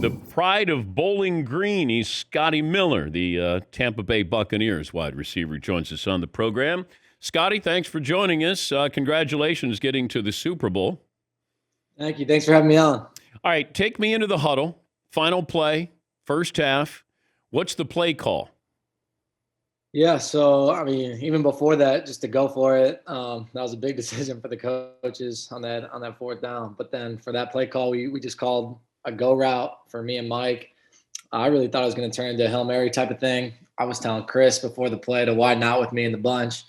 the pride of Bowling Green. He's Scotty Miller, the Tampa Bay Buccaneers wide receiver, joins us on the program. Scotty, thanks for joining us. Congratulations getting to the Super Bowl. Thank you. Thanks for having me on. All right, take me into the huddle. Final play, first half. What's the play call? Yeah, so, I mean, even before that, just to go for it, that was a big decision for the coaches on that fourth down. But then for that play call, we just called a go route for me and Mike. I really thought it was going to turn into a Hail Mary type of thing. I was telling Chris before the play to widen out with me in the bunch.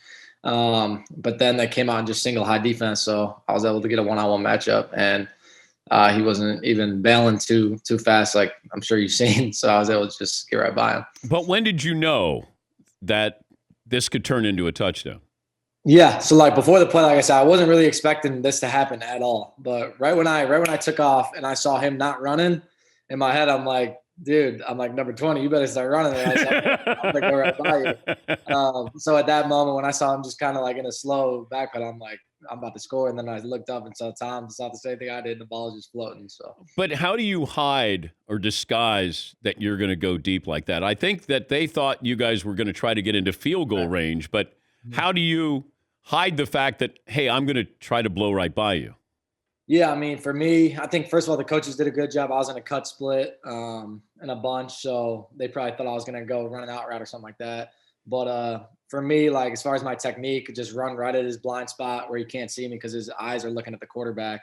But then they came out and just single high defense, so I was able to get a one-on-one matchup, and he wasn't even bailing too fast, like I'm sure you've seen. So I was able to just get right by him. But when did you know that this could turn into a touchdown? Yeah, so like before the play, like I said, I wasn't really expecting this to happen at all. But right when I took off and I saw him not running, in my head I'm like, dude, I'm like, number 20, you better start running. And I'm gonna go right by you. So at that moment, when I saw him just kind of like in a slow backpedal, I'm like, I'm about to score. And then I looked up and saw Tom saw the same thing I did, and the ball was just floating. So, but how do you hide or disguise that you're going to go deep like that? I think that they thought you guys were going to try to get into field goal range, but how do you hide the fact that, hey, I'm going to try to blow right by you? Yeah, I mean, for me, I think first of all, the coaches did a good job. I was in a cut split in a bunch, so they probably thought I was going to go run an out route or something like that. But for me, like as far as my technique, just run right at his blind spot where he can't see me because his eyes are looking at the quarterback.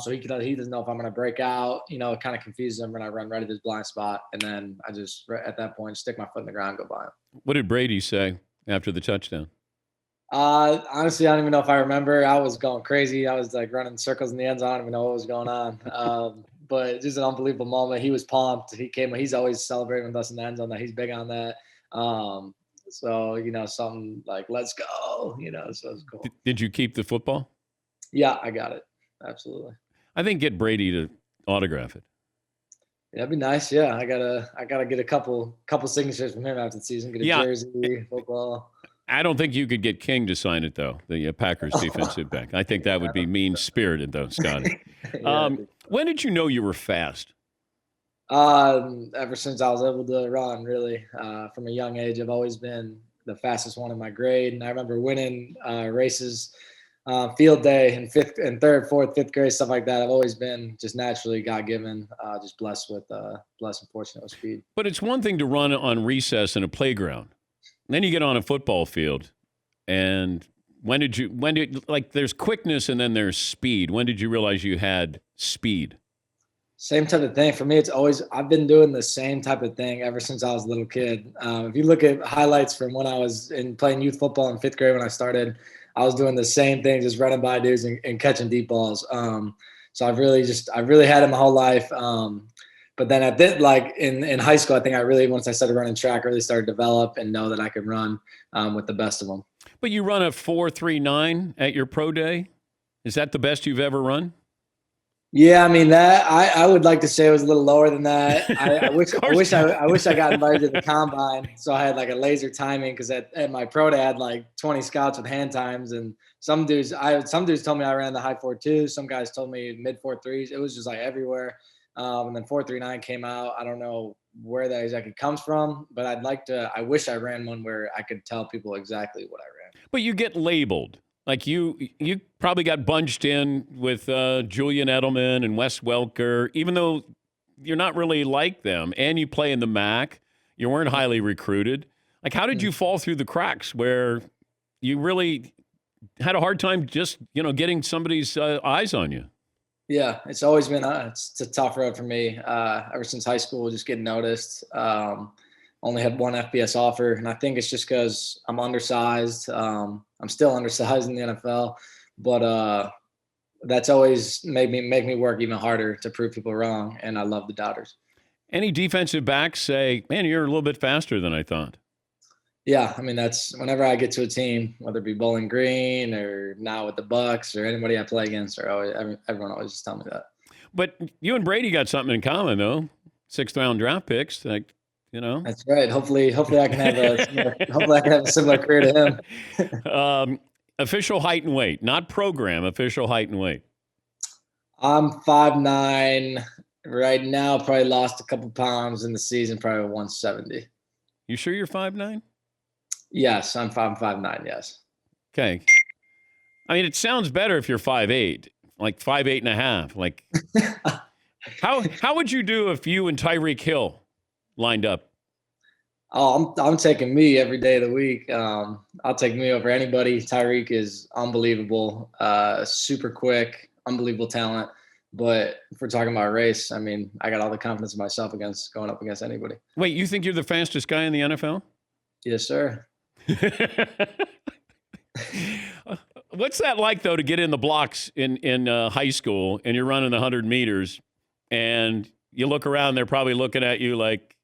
So he doesn't know if I'm going to break out. You know, it kind of confuses him when I run right at his blind spot, and then I just at that point stick my foot in the ground and go by him. What did Brady say after the touchdown? Honestly, I don't even know if I remember. I was going crazy. I was like running circles in the end zone. I don't even know what was going on. But just an unbelievable moment. He was pumped. He's always celebrating with us in the end zone. That he's big on that. So, you know, something like, let's go, you know, so it's cool. Did you keep the football? Yeah, I got it. Absolutely. I think get Brady to autograph it. Yeah, that'd be nice. Yeah, I gotta get a couple signatures from him after the season. Get a jersey, football. I don't think you could get King to sign it, though, the Packers defensive back. I think that would be mean-spirited, though, Scotty. When did you know you were fast? Ever since I was able to run, really. From a young age, I've always been the fastest one in my grade. And I remember winning races, field day in third, fourth, fifth grade, stuff like that. I've always been just naturally God-given, just blessed and fortunate with speed. But it's one thing to run on recess in a playground. Then you get on a football field, and there's quickness and then there's speed. When did you realize you had speed? Same type of thing. For me, I've been doing the same type of thing ever since I was a little kid. If you look at highlights from when I was playing youth football in fifth grade when I started, I was doing the same thing, just running by dudes and catching deep balls. So I've really had it my whole life. But then in high school, I think once I started running track, I really started to develop and know that I could run with the best of them. But you run a 4.39 at your pro day. Is that the best you've ever run? Yeah, I mean that I would like to say it was a little lower than that. I wish I got invited to the combine, so I had like a laser timing because at my pro day I had like 20 scouts with hand times, and some dudes told me I ran the high 4.2. Some guys told me mid 4.3s. It was just like everywhere. And then 4.39 came out. I don't know where that exactly comes from, but I wish I ran one where I could tell people exactly what I ran. But you get labeled. Like you probably got bunched in with Julian Edelman and Wes Welker, even though you're not really like them, and you play in the MAC. You weren't highly recruited. Like, how did you fall through the cracks where you really had a hard time just, getting somebody's eyes on you? Yeah, it's always been it's a tough road for me. Ever since high school, just getting noticed. Only had one FBS offer, and I think it's just because I'm undersized. I'm still undersized in the NFL, but that's always made me work even harder to prove people wrong, and I love the doubters. Any defensive backs say, man, you're a little bit faster than I thought? Yeah, I mean, that's whenever I get to a team, whether it be Bowling Green or now with the Bucs or anybody I play against, everyone always just tell me that. But you and Brady got something in common, though. 6th round draft picks, That's right. Hopefully I can have a similar career to him. Official height and weight, not program. Official height and weight. I'm 5'9", Right now, probably lost a couple pounds in the season, probably 170. You sure you're 5'9"? Yes, I'm 5'9". Yes. Okay. I mean, it sounds better if you're 5'8", like 5'8.5". Like, how would you do if you and Tyreek Hill lined up? Oh, I'm taking me every day of the week. I'll take me over anybody. Tyreek is unbelievable, super quick, unbelievable talent. But if we're talking about race, I mean, I got all the confidence in myself against going up against anybody. Wait, you think you're the fastest guy in the NFL? Yes, sir. What's that like, though, to get in the blocks in high school and you're running the 100 meters and you look around, they're probably looking at you like,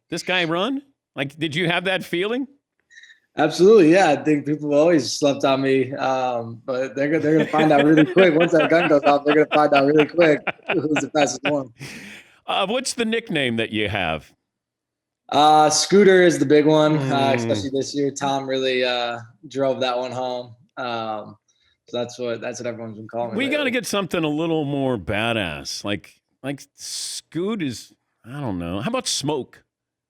this guy run? Like, did you have that feeling? Absolutely, yeah. I think people always slept on me, but they're gonna find out really quick. Once that gun goes off, they're gonna find out really quick who's the fastest one. What's the nickname that you have? Scooter is the big one, especially this year. Tom really drove that one home. So that's what everyone's been calling me. We got to lately. get something a little more badass. Like Scoot is, I don't know. How about Smoke?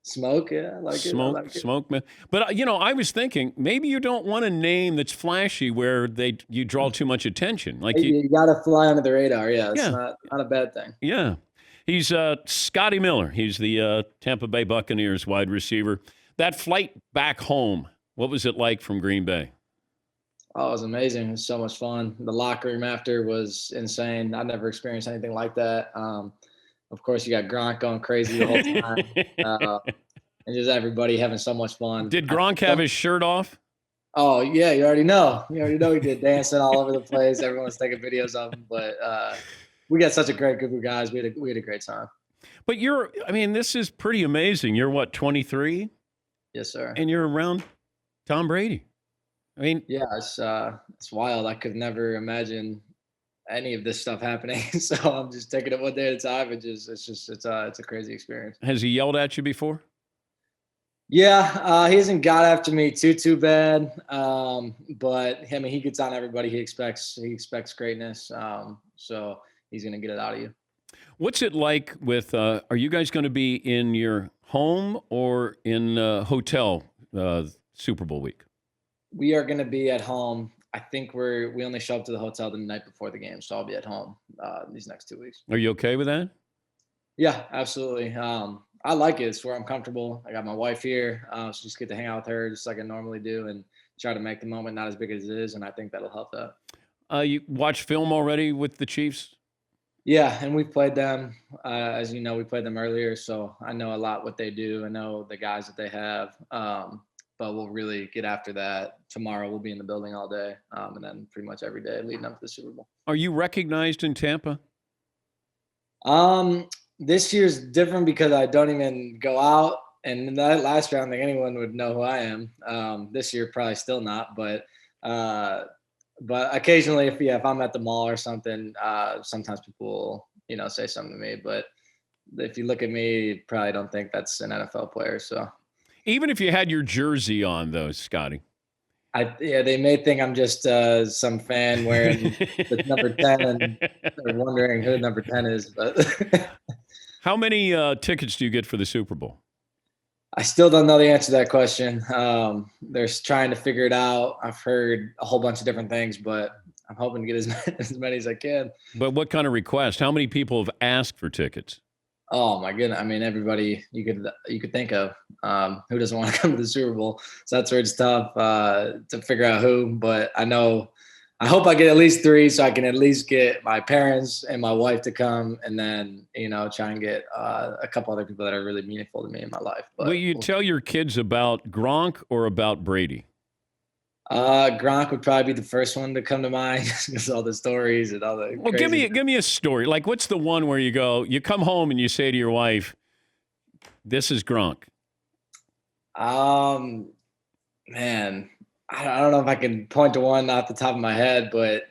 Smoke, yeah, I like it. I like it. Smoke, man. But I was thinking maybe you don't want a name that's flashy where you draw too much attention. Like You got to fly under the radar. Yeah, it's Yeah. not a bad thing. Yeah. He's Scotty Miller. He's the Tampa Bay Buccaneers wide receiver. That flight back home, what was it like from Green Bay? Oh, it was amazing. It was so much fun. The locker room after was insane. I never experienced anything like that. Of course, you got Gronk going crazy the whole time, and just everybody having so much fun. Did Gronk have his shirt off? Oh yeah, you already know. You already know he did dancing all over the place. Everyone's taking videos of him, but we got such a great group of guys. We had a great time. But this is pretty amazing. You're what, 23? Yes, sir. And you're around Tom Brady. I mean, yeah, it's wild. I could never imagine any of this stuff happening. So I'm just taking it one day at a time. It's a crazy experience. Has he yelled at you before? Yeah, he hasn't got after me too bad. But I mean, he gets on everybody. He expects greatness. So he's gonna get it out of you. What's it like with? Are you guys going to be in your home or in hotel Super Bowl week? We are gonna be at home. I think we only show up to the hotel the night before the game, so I'll be at home these next 2 weeks. Are you okay with that? Yeah, absolutely. I like it. It's where I'm comfortable. I got my wife here, so just get to hang out with her just like I normally do, and try to make the moment not as big as it is. And I think that'll help that. You watch film already with the Chiefs? Yeah, and we've played them. As you know, we played them earlier, so I know a lot what they do. I know the guys that they have. But we'll really get after that tomorrow. We'll be in the building all day, and then pretty much every day leading up to the Super Bowl. Are you recognized in Tampa? This year's different because I don't even go out. And in that last round, I think anyone would know who I am. This year, probably still not. But occasionally, if I'm at the mall or something, sometimes people will, say something to me. But if you look at me, you probably don't think that's an NFL player. So. Even if you had your jersey on, though, Scotty. They may think I'm just some fan wearing the number 10, and they're wondering who number 10 is. But how many tickets do you get for the Super Bowl? I still don't know the answer to that question. They're trying to figure it out. I've heard a whole bunch of different things, but I'm hoping to get as many as I can. But what kind of request? How many people have asked for tickets? Oh my goodness! I mean, everybody you could think of. Who doesn't want to come to the Super Bowl? So that's where it's tough to figure out who. But I hope I get at least 3, so I can at least get my parents and my wife to come, and then try and get a couple other people that are really meaningful to me in my life. But will you tell your kids about Gronk or about Brady? Gronk would probably be the first one to come to mind because all the stories and all the. Well, give me a story. Like, what's the one where you come home and you say to your wife, "This is Gronk." Man, I don't know if I can point to one off the top of my head, but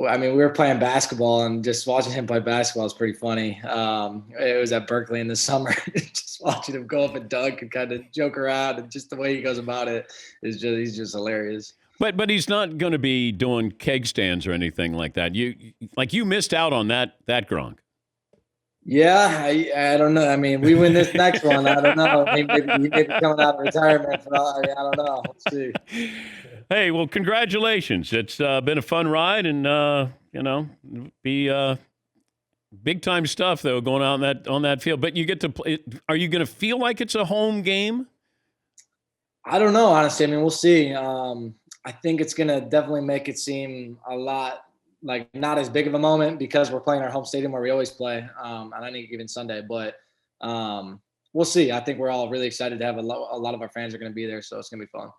I mean, we were playing basketball, and just watching him play basketball is pretty funny. It was at Berkeley in the summer. Just watching him go up and dunk and kind of joke around, and just the way he goes about it he's just hilarious. But he's not going to be doing keg stands or anything like that. You missed out on that Gronk. Yeah, I don't know. I mean, we win this next one. I don't know. He may be coming out of retirement for all, I don't know. Let's see. Hey, well, congratulations. It's been a fun ride, and be big time stuff though going on that field. But you get to play. Are you going to feel like it's a home game? I don't know, honestly. I mean, we'll see. I think it's gonna definitely make it seem a lot like not as big of a moment because we're playing our home stadium where we always play on any given Sunday. But we'll see. I think we're all really excited to have a lot of our fans are going to be there, so it's going to be fun.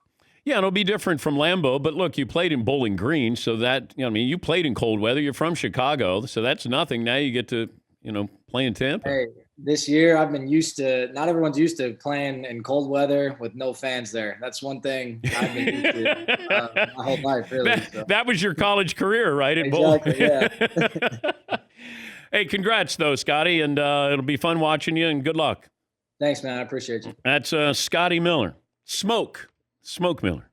Yeah, it'll be different from Lambeau, but look, you played in Bowling Green, so that, you played in cold weather. You're from Chicago, so that's nothing. Now you get to, play in Tampa. Hey, this year I've been used to, not everyone's used to playing in cold weather with no fans there. That's one thing I've been used to my whole life, really. That was your college career, right? At exactly, Bowling. yeah. Hey, congrats, though, Scotty, and it'll be fun watching you, and good luck. Thanks, man. I appreciate you. That's Scotty Miller. Smoke Miller.